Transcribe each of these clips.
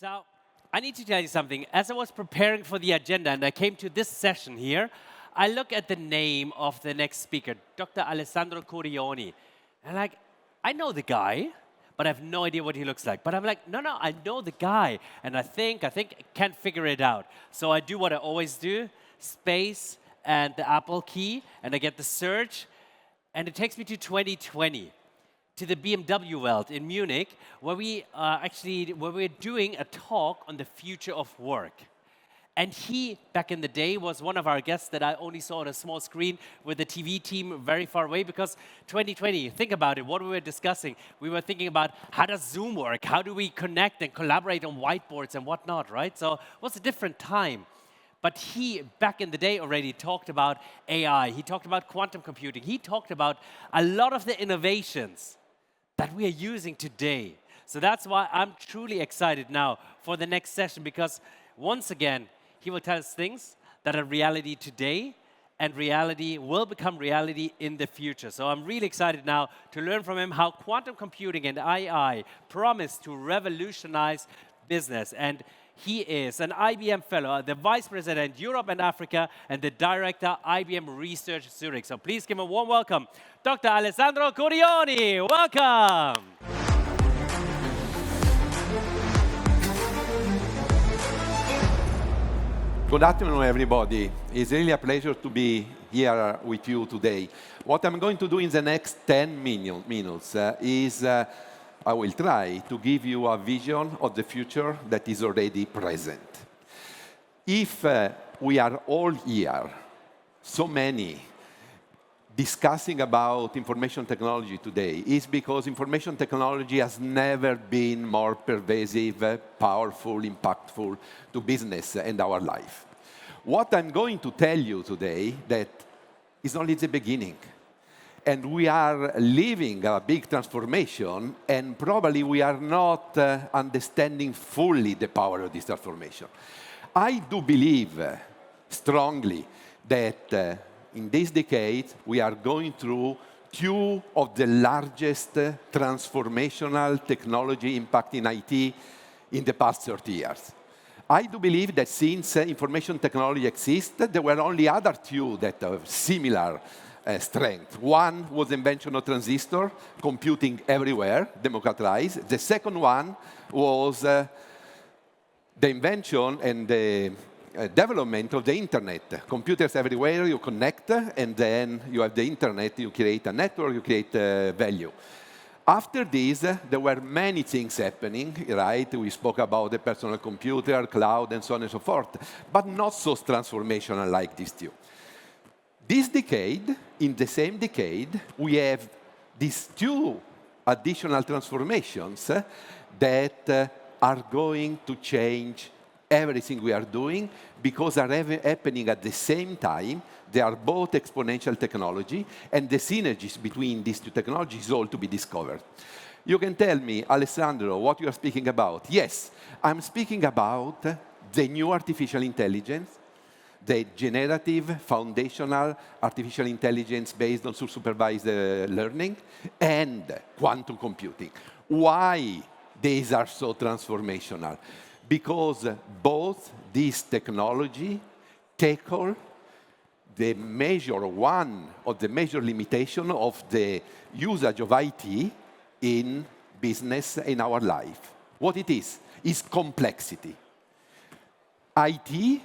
So, I need to tell you something. As I was preparing for the agenda and I came to this session here, I look at the name of the next speaker, Dr. Alessandro Curioni. And I know the guy, but I have no idea what he looks like. But I'm like, no, I know the guy. And I think I can't figure it out. So I do what I always do, space and the Apple key, and I get the search, and it takes me to 2020. To the BMW world in Munich, where we're doing a talk on the future of work. And he, back in the day, was one of our guests that I only saw on a small screen with the TV team very far away, because 2020, think about it, what we were discussing. We were thinking about how does Zoom work? How do we connect and collaborate on whiteboards and whatnot, right? So it was a different time. But he, back in the day, already talked about AI. He talked about quantum computing. He talked about a lot of the innovations that we are using today. So that's why I'm truly excited now for the next session, because once again, he will tell us things that are reality today, and reality will become reality in the future. So I'm really excited now to learn from him how quantum computing and AI promise to revolutionize business. And he is an IBM fellow, the Vice President, Europe and Africa, and the Director, IBM Research Zurich. So please give him a warm welcome, Dr. Alessandro Curioni. Welcome. Good afternoon, everybody. It's really a pleasure to be here with you today. What I'm going to do in the next 10 minutes is I will try to give you a vision of the future that is already present. If we are all here, so many, discussing about information technology today, is because information technology has never been more pervasive, powerful, impactful to business and our life. What I'm going to tell you today that is only the beginning. And we are living a big transformation, and probably we are not understanding fully the power of this transformation. I do believe strongly that in this decade, we are going through two of the largest transformational technology impact in IT in the past 30 years. I do believe that since information technology exists, there were only other two that have similar strength. One was the invention of transistor, computing everywhere, democratized. The second one was the invention and the development of the internet. Computers everywhere, you connect, and then you have the internet, you create a network, you create value. After this, there were many things happening, right? We spoke about the personal computer, cloud, and so on and so forth, but not so transformational like these two. This decade, in the same decade, we have these two additional transformations that are going to change everything we are doing, because are happening at the same time. They are both exponential technology, and the synergies between these two technologies is all to be discovered. You can tell me, Alessandro, what you are speaking about. Yes, I'm speaking about the new artificial intelligence, the generative foundational artificial intelligence based on supervised learning, and quantum computing. Why these are so transformational? Because both these technology tackle the one of the major limitations of the usage of IT in business, in our life. What it is complexity. IT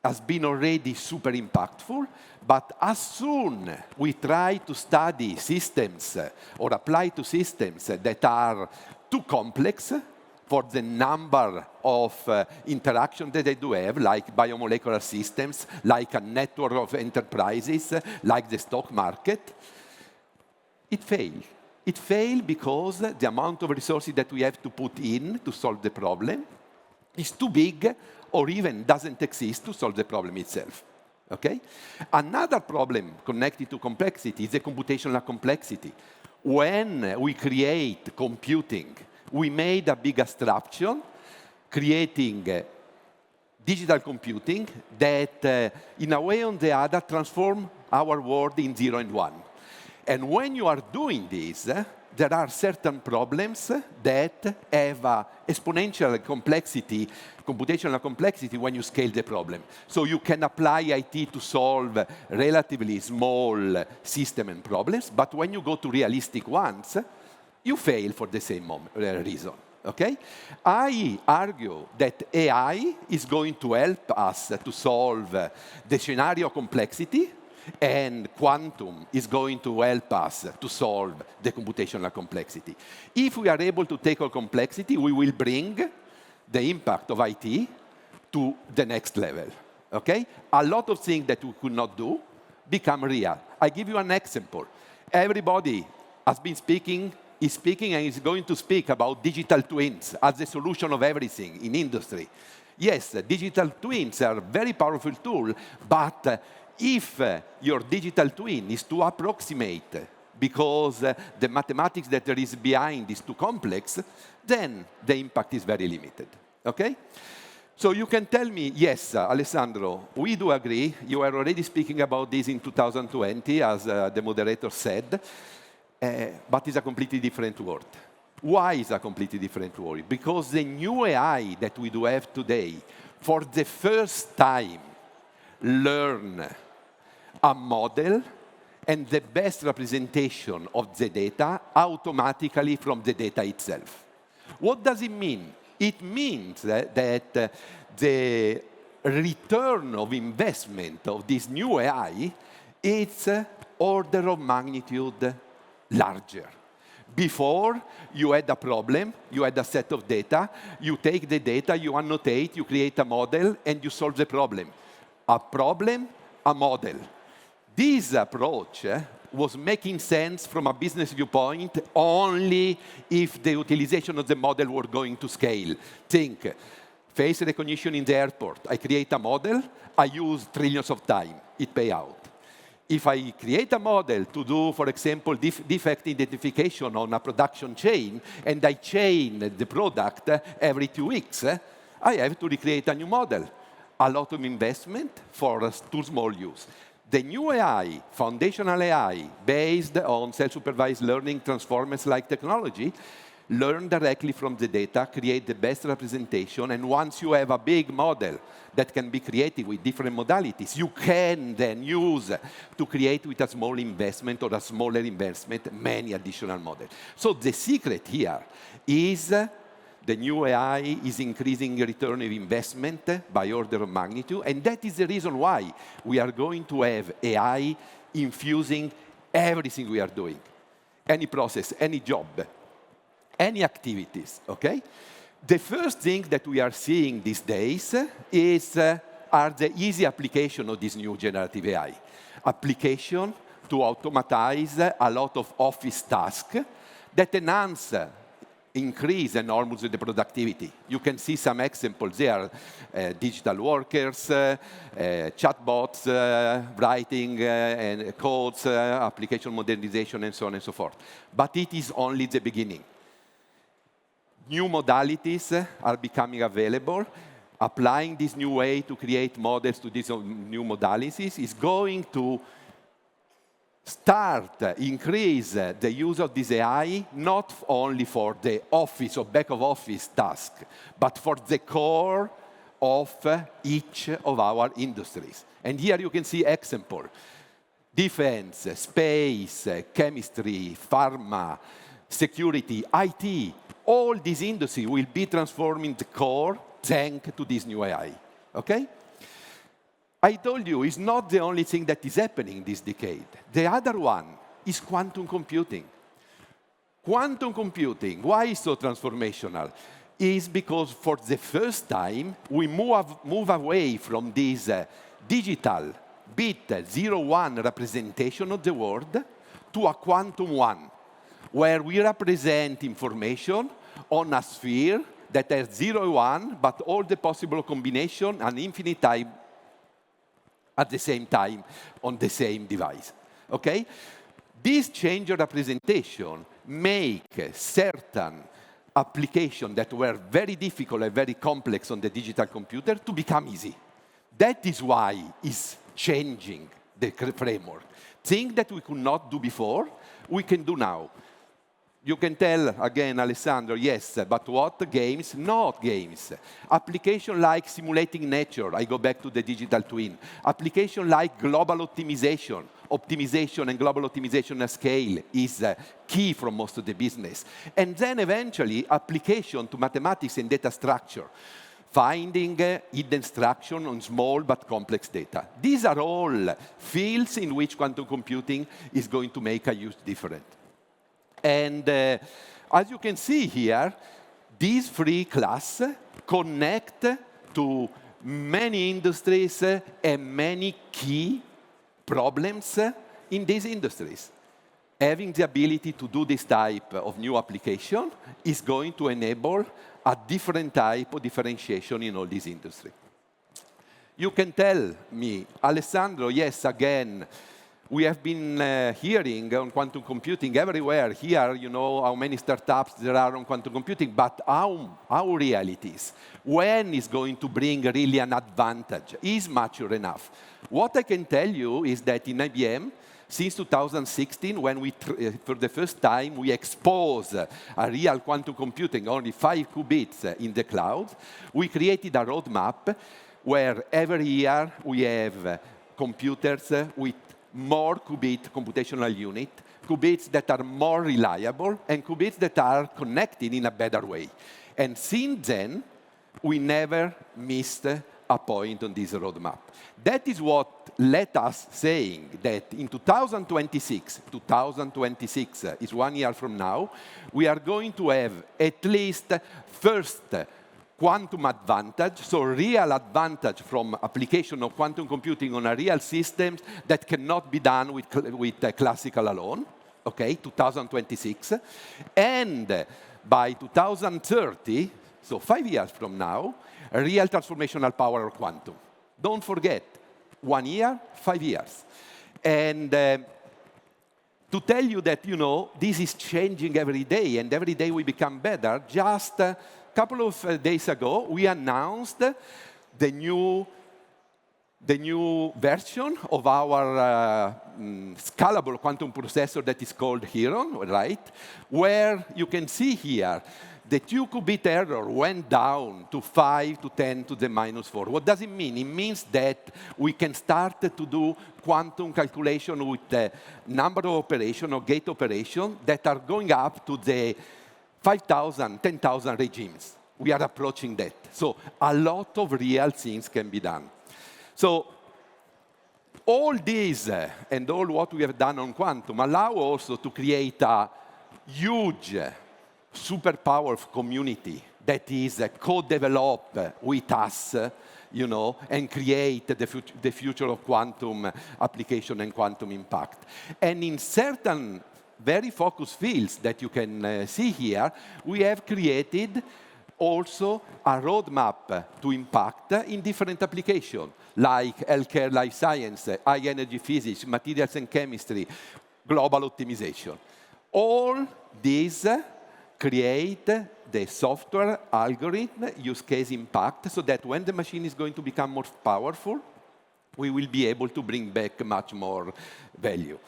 has been already super impactful, but as soon we try to study systems or apply to systems that are too complex for the number of interactions that they do have, like biomolecular systems, like a network of enterprises, like the stock market, it fails. It fails because the amount of resources that we have to put in to solve the problem is too big, or even doesn't exist to solve the problem itself. Okay? Another problem connected to complexity is the computational complexity. When we create computing, we made a big abstraction, creating digital computing that, in a way or the other, transform our world in 0 and 1. And when you are doing this, there are certain problems that have exponential complexity, computational complexity when you scale the problem. So you can apply IT to solve relatively small system and problems, but when you go to realistic ones, you fail for the same reason. Okay? I argue that AI is going to help us to solve the scenario complexity, and quantum is going to help us to solve the computational complexity. If we are able to tackle complexity, we will bring the impact of IT to the next level. Okay? A lot of things that we could not do become real. I give you an example. Everybody has been speaking, is speaking, and is going to speak about digital twins as the solution of everything in industry. Yes, digital twins are a very powerful tool, but if your digital twin is too approximate because the mathematics that there is behind is too complex, then the impact is very limited. Okay? So you can tell me, yes, Alessandro, we do agree. You were already speaking about this in 2020, as the moderator said, but it's a completely different world. Why is a completely different world? Because the new AI that we do have today, for the first time, learn a model and the best representation of the data automatically from the data itself. What does it mean? It means that the return of investment of this new AI is order of magnitude larger. Before, you had a problem, you had a set of data, you take the data, you annotate, you create a model, and you solve the problem. A problem, a model. This approach was making sense from a business viewpoint only if the utilization of the model were going to scale. Think, face recognition in the airport. I create a model, I use trillions of time, it pay out. If I create a model to do, for example, defect identification on a production chain, and I chain the product every 2 weeks, I have to recreate a new model. A lot of investment for too small use. The new AI, foundational AI, based on self-supervised learning transformers-like technology, learn directly from the data, create the best representation, and once you have a big model that can be created with different modalities, you can then use to create with a small investment or a smaller investment many additional models. So the secret here is the new AI is increasing return of investment by order of magnitude, and that is the reason why we are going to have AI infusing everything we are doing. Any process, any job, any activities, okay? The first thing that we are seeing these days are the easy application of this new generative AI. Application to automatize a lot of office tasks that increase enormously the productivity. You can see some examples there, digital workers, chatbots, writing and codes, application modernization, and so on and so forth. But it is only the beginning. New modalities are becoming available. Applying this new way to create models to these new modalities is going to increase the use of this AI, not only for the office or back of office task, but for the core of each of our industries. And here you can see example. Defense, space, chemistry, pharma, security, IT, all these industries will be transforming the core thanks to this new AI, okay? I told you, it's not the only thing that is happening this decade. The other one is quantum computing. Quantum computing, why is so transformational? Is because for the first time, we move away from this digital bit 0-1 representation of the world to a quantum one, where we represent information on a sphere that has 0-1, but all the possible combination and infinite time at the same time on the same device, okay? This change of representation make certain applications that were very difficult and very complex on the digital computer to become easy. That is why it's changing the framework. Things that we could not do before, we can do now. You can tell, again, Alessandro, yes, but what? Games? Not games. Application like simulating nature. I go back to the digital twin. Application like global optimization. Optimization and global optimization at scale is key for most of the business. And then eventually, application to mathematics and data structure. Finding hidden structure on small but complex data. These are all fields in which quantum computing is going to make a huge difference. And as you can see here, these three classes connect to many industries and many key problems in these industries. Having the ability to do this type of new application is going to enable a different type of differentiation in all these industries. You can tell me, Alessandro, yes, again, we have been hearing on quantum computing everywhere. Here, you know how many startups there are on quantum computing, but our realities, when is going to bring really an advantage, is mature enough. What I can tell you is that in IBM, since 2016, when we, for the first time, we expose a real quantum computing, only 5 qubits in the cloud, we created a roadmap where every year we have computers with more qubit computational unit, qubits that are more reliable, and qubits that are connected in a better way. And since then, we never missed a point on this roadmap. That is what led us saying that in 2026 is 1 year from now, we are going to have at least first quantum advantage, so real advantage from application of quantum computing on a real system that cannot be done with classical alone, okay, 2026. And by 2030, so 5 years from now, a real transformational power of quantum. Don't forget, 1 year, 5 years. And to tell you that, you know, this is changing every day, and every day we become better, just a couple of days ago, we announced the new version of our scalable quantum processor that is called Heron, right? Where you can see here, the 2-qubit error went down to 5 to 10 to the minus 4. What does it mean? It means that we can start to do quantum calculation with a number of operations or gate operations that are going up to the 5,000, 10,000 regimes. We are approaching that. So a lot of real things can be done. So all this and all what we have done on quantum allow also to create a huge superpower community that is co-develop with us, you know, and create the future of quantum application and quantum impact. And in certain very focused fields that you can see here, we have created also a roadmap to impact in different applications, like healthcare, life science, high energy physics, materials and chemistry, global optimization. All these create the software algorithm use case impact so that when the machine is going to become more powerful, we will be able to bring back much more value.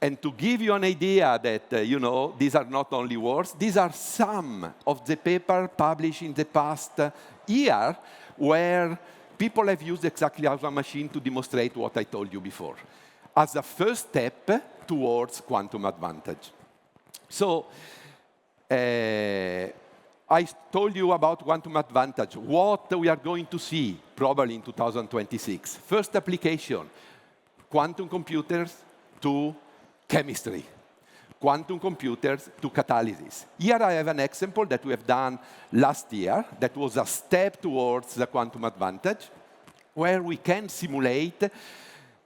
And to give you an idea that, you know, these are not only words, these are some of the papers published in the past year where people have used exactly our machine to demonstrate what I told you before, as a first step towards quantum advantage. So, I told you about quantum advantage, what we are going to see probably in 2026. First application, quantum computers to chemistry, quantum computers to catalysis. Here I have an example that we have done last year that was a step towards the quantum advantage, where we can simulate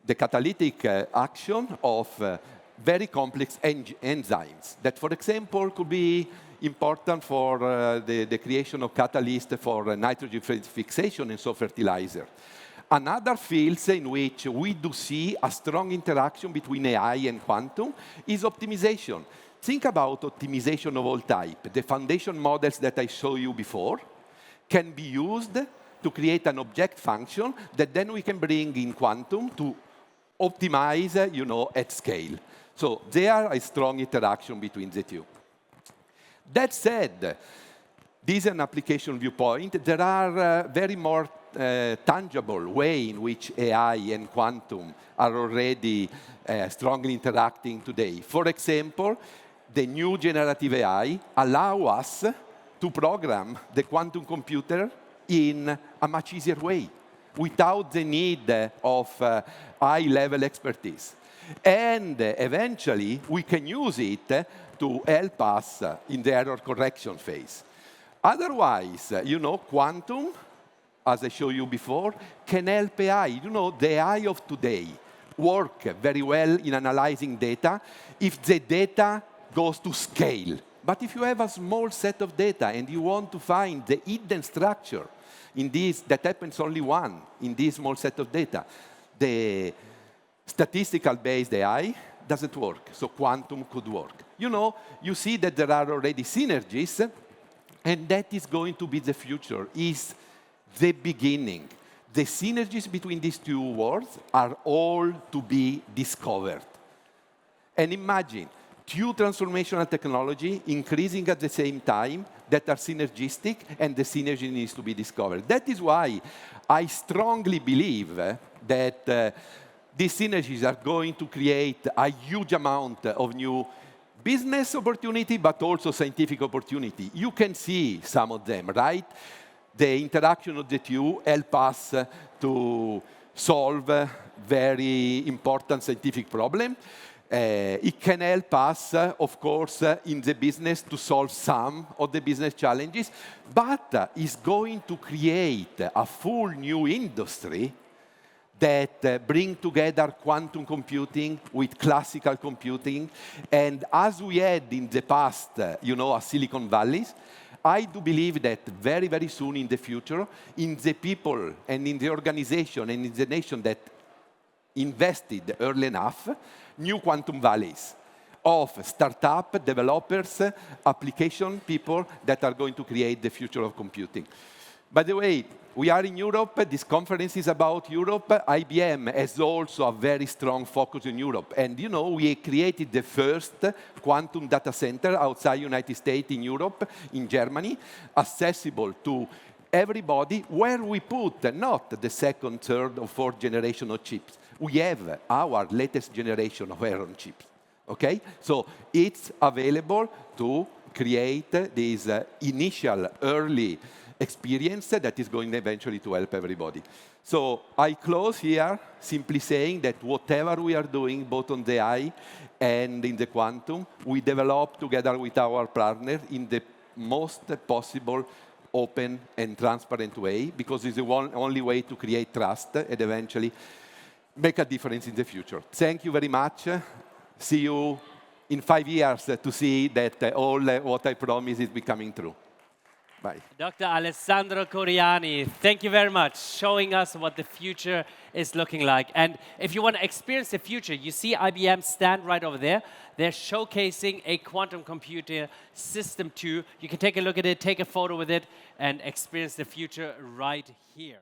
the catalytic action of very complex enzymes that, for example, could be important for the creation of catalysts for nitrogen fixation and so fertilizer. Another field in which we do see a strong interaction between AI and quantum is optimization. Think about optimization of all type. The foundation models that I showed you before can be used to create an object function that then we can bring in quantum to optimize, you know, at scale. So there is a strong interaction between the two. That said, this is an application viewpoint. There are very more tangible way in which AI and quantum are already strongly interacting today. For example, the new generative AI allow us to program the quantum computer in a much easier way, without the need of high-level expertise. And eventually, we can use it to help us in the error correction phase. Otherwise, quantum, as I showed you before, can help AI. The AI of today work very well in analyzing data if the data goes to scale. But if you have a small set of data and you want to find the hidden structure in this, that happens only one in this small set of data, the statistical-based AI doesn't work, so quantum could work. You see that there are already synergies, and that is going to be the future, is the beginning. The synergies between these two worlds are all to be discovered. And imagine, two transformational technology increasing at the same time that are synergistic, and the synergy needs to be discovered. That is why I strongly believe that these synergies are going to create a huge amount of new business opportunity, but also scientific opportunity. You can see some of them, right? The interaction of the two help us to solve very important scientific problems. It can help us, of course, in the business to solve some of the business challenges, but it's going to create a full new industry that bring together quantum computing with classical computing. And as we had in the past, a Silicon Valley, I do believe that very, very soon in the future, in the people and in the organization and in the nation that invested early enough, new quantum valleys of startup developers, application people that are going to create the future of computing. By the way, we are in Europe. This conference is about Europe. IBM has also a very strong focus in Europe. And we created the first quantum data center outside United States in Europe, in Germany, accessible to everybody, where we put not the second, third, or fourth generation of chips. We have our latest generation of Heron chips. Okay? So it's available to create this initial early experience that is going eventually to help everybody. So I close here simply saying that whatever we are doing, both on the AI and in the quantum, we develop together with our partner in the most possible open and transparent way, because it's the only way to create trust and eventually make a difference in the future. Thank you very much. See you in 5 years to see that all what I promised is becoming true. Bye. Dr. Alessandro Curioni, thank you very much, showing us what the future is looking like. And if you want to experience the future, you see IBM stand right over there. They're showcasing a quantum computer system 2. You can take a look at it, take a photo with it, and experience the future right here.